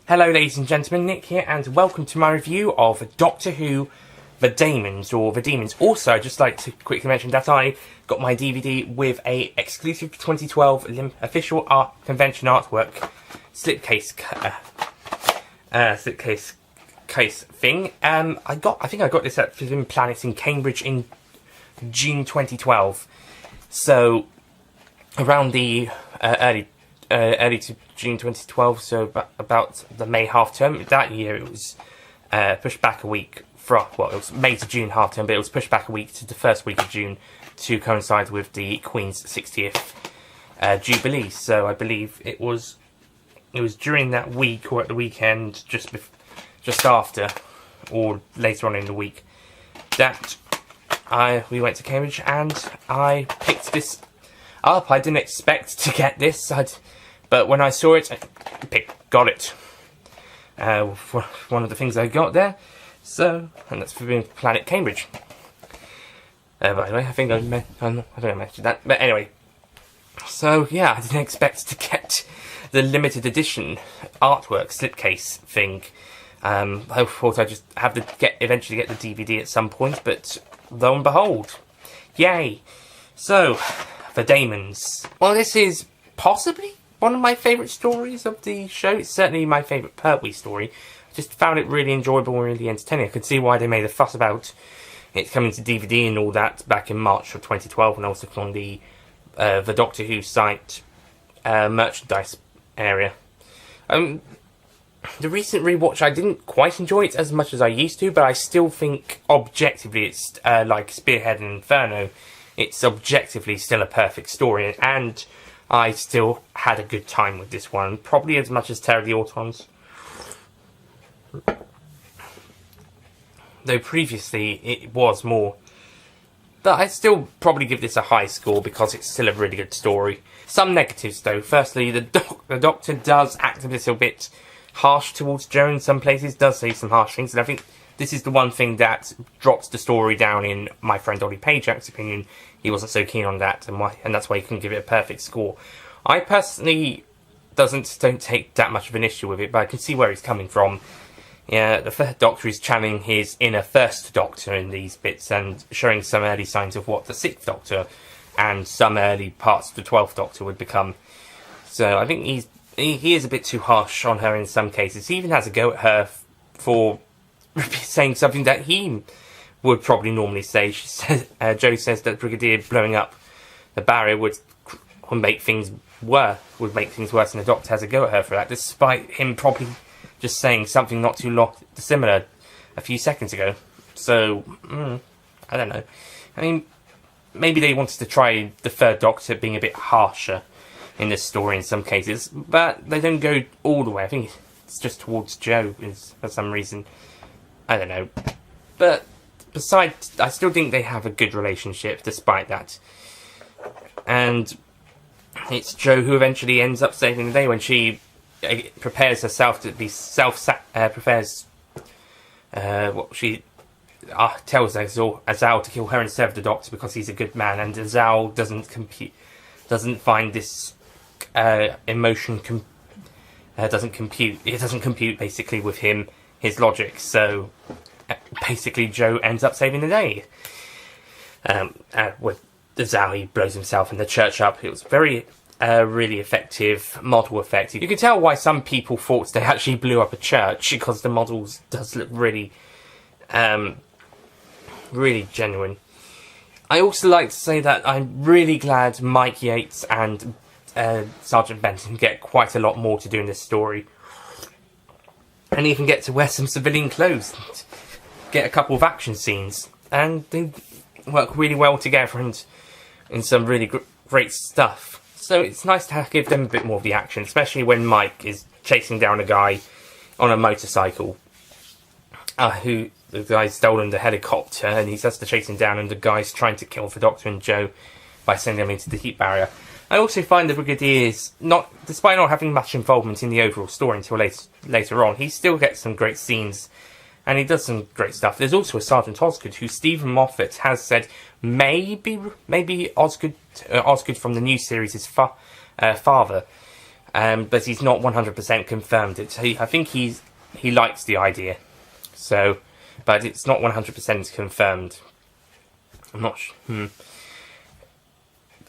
Hello ladies and gentlemen, Nick here, and welcome to my review of Doctor Who, The Daemons, or The Demons. Also, I'd just like to quickly mention that I got my DVD with a exclusive 2012 official art convention artwork slipcase case thing. I think I got this at Forbidden Planet in Cambridge in June 2012. So around the early to June 2012, so about the May half term. That year it was pushed back a week from, well, it was May to June half term, but it was pushed back a week to the first week of June to coincide with the Queen's 60th Jubilee. So I believe it was during that week or at the weekend, just after or later on in the week, that we went to Cambridge and I picked this up. I didn't expect to get this, but when I saw it, I got it. One of the things I got there. So, and that's Forbidden Planet Cambridge. By the way, I think I don't mention that. But anyway, so yeah, I didn't expect to get the limited edition artwork slipcase thing. I thought I'd just have to eventually get the DVD at some point, but lo and behold, yay! So, The Daemons. Well, this is possibly one of my favourite stories of the show. It's certainly my favourite Pertwee story. I just found it really enjoyable and really entertaining. I could see why they made a fuss about it coming to DVD and all that back in March of 2012, and also on the Doctor Who site merchandise area. The recent rewatch, I didn't quite enjoy it as much as I used to, but I still think objectively it's like Spearhead and Inferno. It's objectively still a perfect story, and I still had a good time with this one, probably as much as Terror of the Autons. Though previously it was more. But I'd still probably give this a high score because it's still a really good story. Some negatives though. Firstly, the Doctor does act a little bit harsh towards Jo in some places, does say some harsh things, and I think this is the one thing that drops the story down in my friend Ollie Pajak's opinion. He wasn't so keen on that, and that's why he couldn't give it a perfect score. I personally don't take that much of an issue with it, but I can see where he's coming from. Yeah, the Third Doctor is channeling his inner First Doctor in these bits and showing some early signs of what the Sixth Doctor and some early parts of the 12th Doctor would become. So I think he is a bit too harsh on her in some cases. He even has a go at her for saying something that he would probably normally say. She says, Jo says that Brigadier blowing up the barrier would make things worse, and the Doctor has a go at her for that, despite him probably just saying something not too dissimilar a few seconds ago. So, I don't know. I mean, maybe they wanted to try the Third Doctor being a bit harsher in this story in some cases, but they don't go all the way. I think it's just towards Jo for some reason. I don't know. But besides, I still think they have a good relationship despite that. And it's Jo who eventually ends up saving the day when she prepares herself to be tells Azal to kill her instead of the Doctor because he's a good man, and Azal doesn't find this emotion doesn't compute. It doesn't compute basically with him, his logic. So basically, Jo ends up saving the day. With Azal, he blows himself in the church up. It was very really effective model effect. You can tell why some people thought they actually blew up a church, because the models does look really really genuine. I also like to say that I'm really glad Mike Yates and Sergeant Benton get quite a lot more to do in this story, and even get to wear some civilian clothes, get a couple of action scenes, and they work really well together and in some really great stuff. So it's nice to give them a bit more of the action, especially when Mike is chasing down a guy on a motorcycle, the guy's stolen the helicopter, and he has to chase him down, and the guy's trying to kill the Doctor and Jo by sending them into the heat barrier. I also find the Brigadier's, despite not having much involvement in the overall story until later on, he still gets some great scenes, and he does some great stuff. There's also a Sergeant Osgood, who Stephen Moffat has said maybe Osgood from the new series is father. but he's not 100% confirmed it. I think he likes the idea, so, but it's not 100% confirmed. I'm not sure.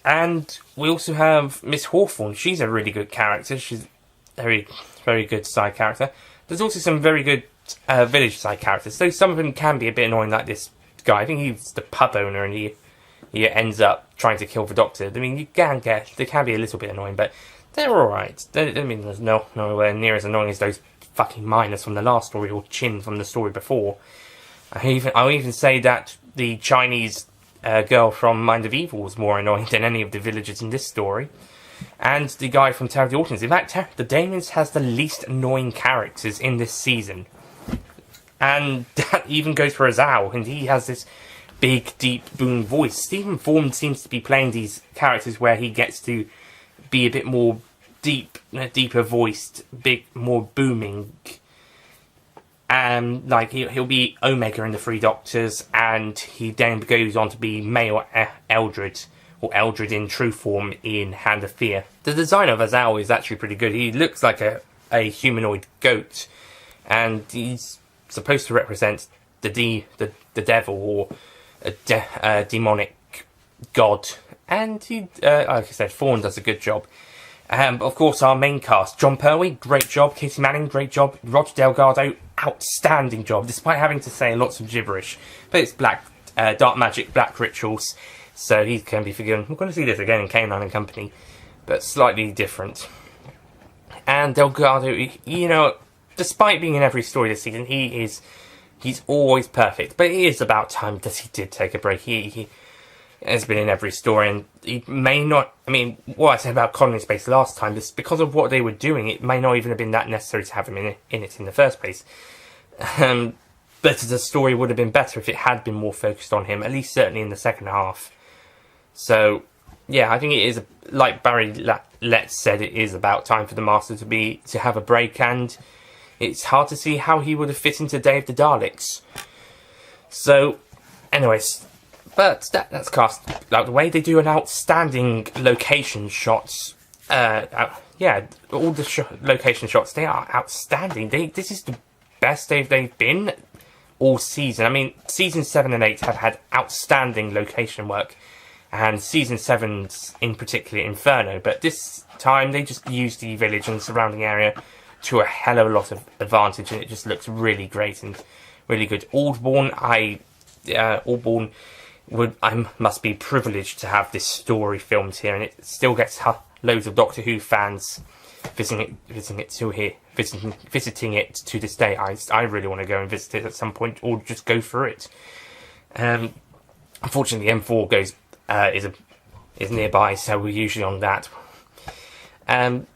And we also have Miss Hawthorne. She's a really good character. She's very, very good side character. There's also some very good village side characters. So some of them can be a bit annoying, like this guy. I think he's the pub owner, and he ends up trying to kill the Doctor. I mean, they can be a little bit annoying, but they're alright. I mean, there's nowhere near as annoying as those fucking miners from the last story, or Chin from the story before. I'll even say that the Chinese girl from Mind of Evil was more annoying than any of the villagers in this story. And the guy from Terror of the Autons. In fact, the Daemons has the least annoying characters in this season. And that even goes for Azal, and he has this big, deep, boom voice. Stephen Thorne seems to be playing these characters where he gets to be a bit more deeper voiced, more booming. Like he'll be Omega in the Three Doctors, and he then goes on to be male Eldred, or Eldred in true form in Hand of Fear. The design of Azal is actually pretty good. He looks like a humanoid goat, and he's supposed to represent the devil, or a demonic god. And he, like I said, Thorne does a good job. Of course, our main cast: John Pertwee, great job; Katie Manning, great job; Roger Delgado, outstanding job, despite having to say lots of gibberish. But it's dark magic, black rituals, so he can be forgiven. We're going to see this again in K9 and Company, but slightly different. And Delgado, you know, despite being in every story this season, he's always perfect. But it is about time that he did take a break. He has been in every story, and he may not. I mean, what I said about Colony Space last time is because of what they were doing, it may not even have been that necessary to have him in it in the first place. But the story would have been better if it had been more focused on him, at least certainly in the second half. So, yeah, I think it is, like Barry Letts said, it is about time for the Master to have a break, and it's hard to see how he would have fit into Day of the Daleks. So, anyways. But that's cast out the way. They do an outstanding location shots. Yeah, all the location shots, they are outstanding. This is the best they've been all season. I mean, season 7 and 8 have had outstanding location work, and season 7's in particular Inferno. But this time they just used the village and the surrounding area to a hell of a lot of advantage, and it just looks really great and really good. Aldbourne, I must be privileged to have this story filmed here, and it still gets loads of Doctor Who fans visiting it to this day. I really want to go and visit it at some point, or just go through it. Unfortunately, M4 is nearby, so we're usually on that.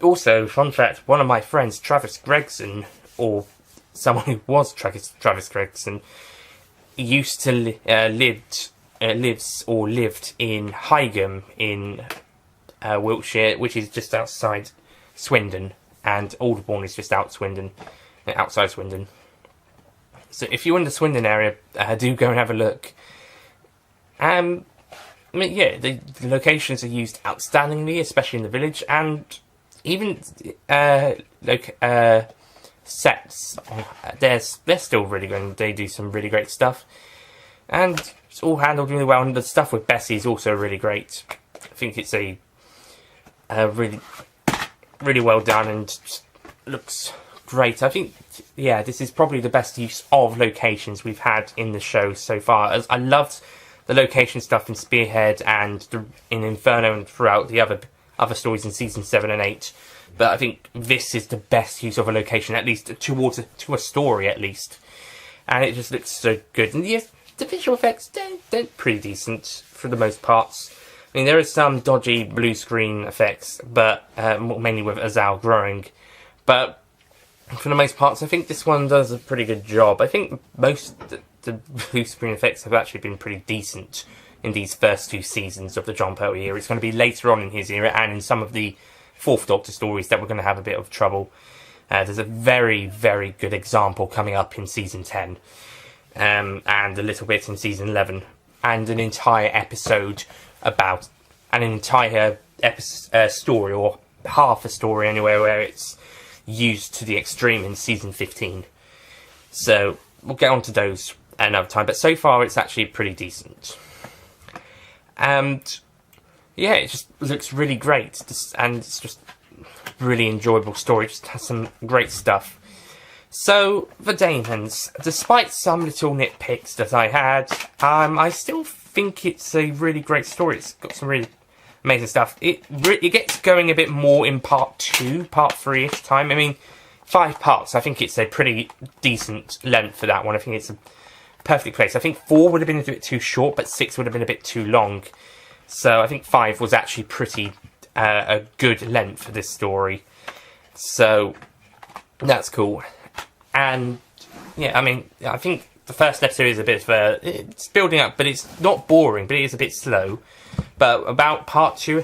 Also, fun fact: one of my friends, Travis Gregson, or someone who was Travis Gregson, used to lived in Higham in Wiltshire, which is just outside Swindon, and Aldbourne is just outside Swindon. So if you're in the Swindon area, do go and have a look. I mean, yeah, the locations are used outstandingly, especially in the village, and even sets. They're still really good, and they do some really great stuff. And it's all handled really well, and the stuff with Bessie is also really great. I think it's a really, really well done and looks great. I think, yeah, this is probably the best use of locations we've had in the show so far. As I loved the location stuff in Spearhead and in Inferno and throughout the other stories in season 7 and 8. But I think this is the best use of a location, at least to a story, at least. And it just looks so good. And yes, the visual effects, they're pretty decent for the most parts. I mean, there is some dodgy blue screen effects, but mainly with Azal growing. But for the most parts, I think this one does a pretty good job. I think most the blue screen effects have actually been pretty decent in these first 2 seasons of the John Pertwee era. It's going to be later on in his era, and in some of the Fourth Doctor stories that we're going to have a bit of trouble. There's a very, very good example coming up in season 10. And a little bit in season 11, and an entire episode about, and an entire story or half a story anyway where it's used to the extreme in season 15. So we'll get onto those another time. But so far, it's actually pretty decent. And yeah, it just looks really great, and it's just really enjoyable story. It just has some great stuff. So, the Daemons, despite some little nitpicks that I had, I still think it's a really great story. It's got some really amazing stuff. It gets going a bit more in part 2, part 3-ish time. I mean, 5 parts. I think it's a pretty decent length for that one. I think it's a perfect place. I think 4 would have been a bit too short, but 6 would have been a bit too long. So I think 5 was actually pretty a good length for this story. So that's cool. And yeah, I mean, I think the first episode is a bit of it's building up, but it's not boring, but it is a bit slow. But about part two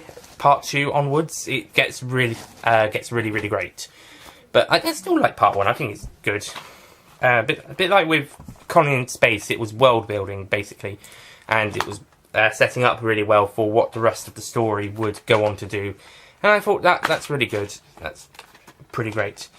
onwards, it gets really really great. But I still like part 1. I think it's good. A bit like with Colony in Space, it was world building basically, and it was setting up really well for what the rest of the story would go on to do. And I thought that's really good. That's pretty great.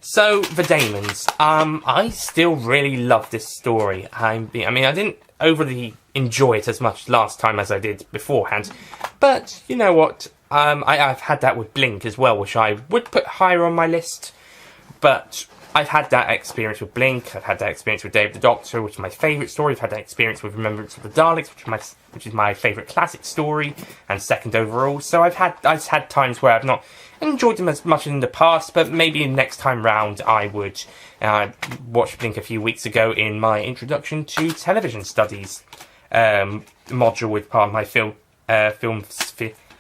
So, the Daemons. I still really love this story. I mean, I didn't overly enjoy it as much last time as I did beforehand. But, you know what? I've had that with Blink as well, which I would put higher on my list. But I've had that experience with Blink. I've had that experience with Day of the Doctor, which is my favourite story. I've had that experience with Remembrance of the Daleks, which is my favourite classic story and second overall. So I've had times where I've not enjoyed them as much in the past, but maybe next time round I would. Watched Blink a few weeks ago in my Introduction to Television Studies module with part of my film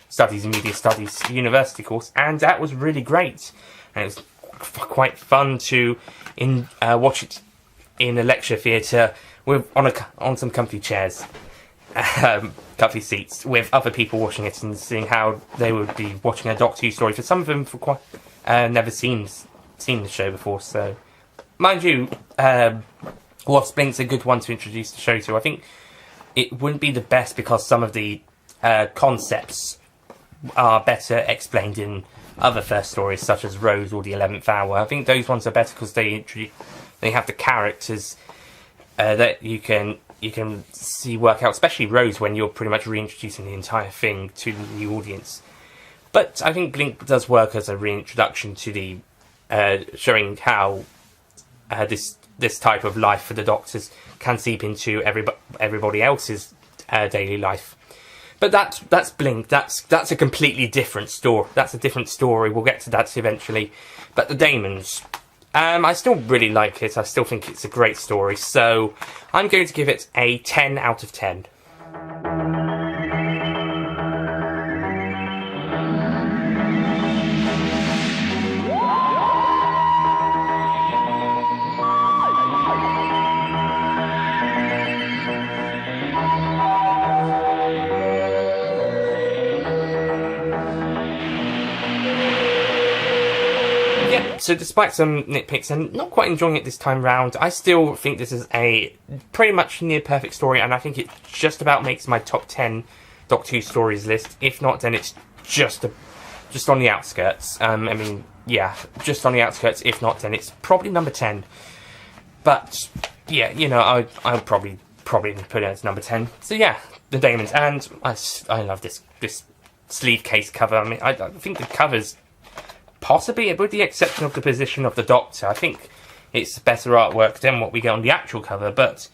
studies and media studies university course, and that was really great. And it was quite fun to watch it in a lecture theatre on some comfy chairs, comfy seats, with other people watching it and seeing how they would be watching a Doctor Who story. For some of them, for quite never seen the show before. So, mind you, whilst Blink's a good one to introduce the show to, I think it wouldn't be the best because some of the concepts are better explained in other first stories, such as Rose or the 11th Hour. I think those ones are better because they have the characters that you can see work out, especially Rose, when you're pretty much reintroducing the entire thing to the audience. But I think Blink does work as a reintroduction to the showing how this type of life for the Doctors can seep into everybody else's daily life. But that's Blink. That's a completely different story. That's a different story. We'll get to that eventually. But the Daemons, I still really like it. I still think it's a great story. So I'm going to give it a 10 out of 10. So despite some nitpicks and not quite enjoying it this time round, I still think this is a pretty much near perfect story, and I think it just about makes my top 10 Doctor Who stories list. If not, then it's just on the outskirts. I mean, yeah, just on the outskirts. If not, then it's probably number 10. But yeah, you know, I'll probably put it as number 10. So yeah, the Daemons, and I love this sleeve case cover. I mean, I think the covers, possibly, with the exception of the position of the Doctor, I think it's better artwork than what we get on the actual cover, but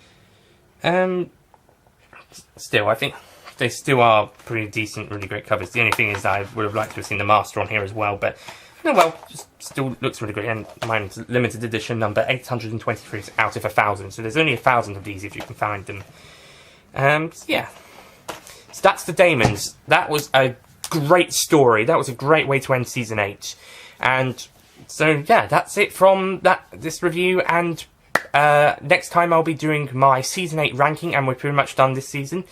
still, I think they still are pretty decent, really great covers. The only thing is I would have liked to have seen the Master on here as well, but oh well, just still looks really great, and mine's limited edition number 823 out of 1,000, so there's only 1,000 of these if you can find them. Yeah. So that's the Daemons. That was a great story. That was a great way to end season 8. And so yeah, that's it from this review, and next time I'll be doing my season 8 ranking, and we're pretty much done this season.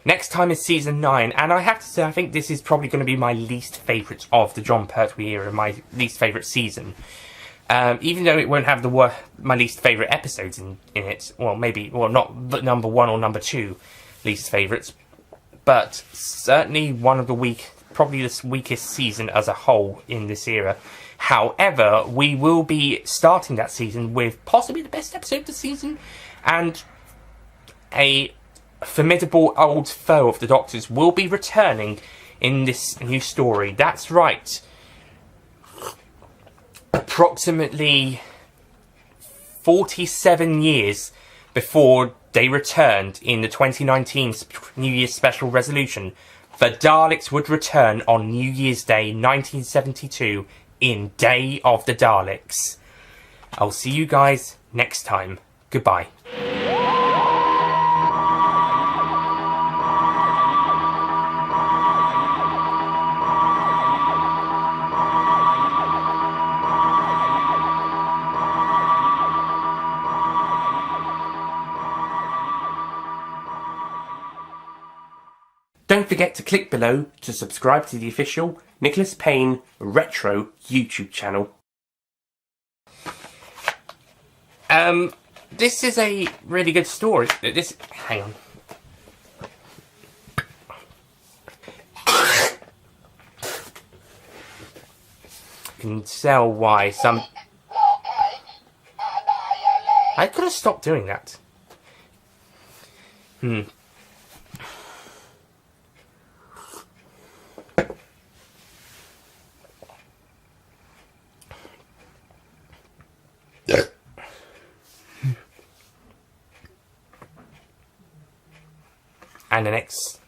Next time is season 9, and I have to say I think this is probably going to be my least favourite of the John Pertwee era, my least favourite season. Even though it won't have my least favourite episodes in it, not the number 1 or number 2 least favourites, but certainly one of the probably the weakest season as a whole in this era. However, we will be starting that season with possibly the best episode of the season, and a formidable old foe of the Doctor's will be returning in this new story. That's right. Approximately 47 years before they returned in the 2019 New Year's special resolution, the Daleks would return on New Year's Day 1972 in Day of the Daleks. I'll see you guys next time. Goodbye. Don't forget to click below to subscribe to the official Nicholas Payne Retro YouTube channel. This is a really good story. Hang on. You can tell why some... I could have stopped doing that. And the next